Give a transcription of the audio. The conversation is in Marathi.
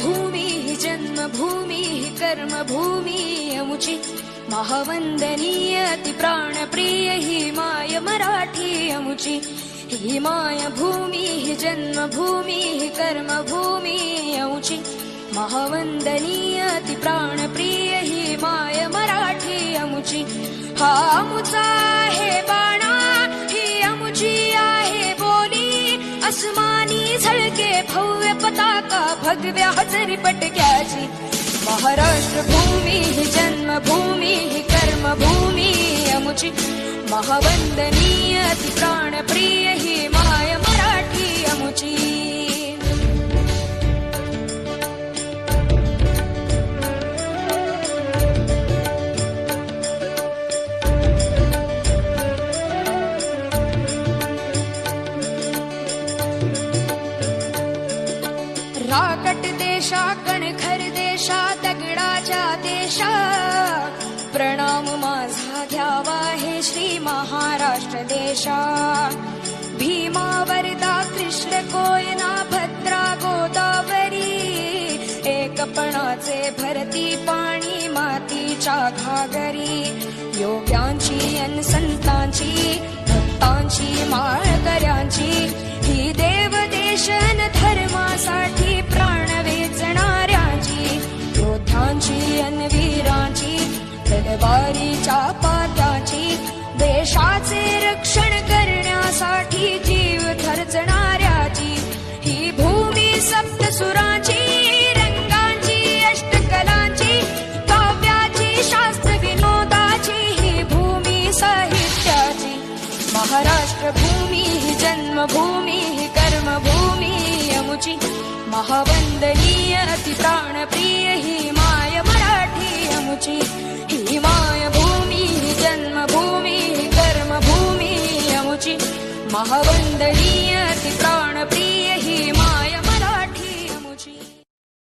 भूमी जन्मभूमी कर्मभूमी अमुची महावंदनीय अति प्राणप्रिय ही माय मराठी अमुची ही माय भूमी जन्मभूमी कर्मभूमी अमुची महावंदनीय अति प्राणप्रिय ही माय मराठी अमुची हा अमुचा आहे बाणा ही अमुची आहे बोली अस्मानी झळके भव्य पताका भगव्या हजरी पटक्याची महाराष्ट्र भूमी ही जन्मभूमी ही कर्मभूमी अमुची महावंदनीय अति प्राणप्रिय ही माय मराठी अमुची राकट देशा कणखर देशा दगडाच्या देशा प्रणाम माझा घ्यावा हे श्री महाराष्ट्र देशा भीमा वरदा कृष्ण कोयना भद्रा गोदावरी एकपणाचे भरती पाणी मातीच्या घागरी योग्यांची अन संतांची भक्तांची माळकऱ्यांची ही देव देशन धर्मासाठी प्राण वेचणाऱ्याची योद्ध्यांची अन वीरांची तलवारीच्या पात्याची देशाचे रक्षण करण्यासाठी जीव खर्चणाऱ्याची ही भूमी सप्तसुरांची रंगांची अष्टकलांची काव्याची शास्त्र विनोदाची ही भूमी साहित्याची महाराष्ट्र भूमी ही जन्मभूमी ही कर्मभूमी अमुची महावंदनीय अति प्राणप्रिय ही माय मराठी अमुची ही माय भूमी ही जन्मभूमी ही कर्मभूमी अमुची महावंदनीय अति प्राणप्रिय ही माय मराठी अमुची।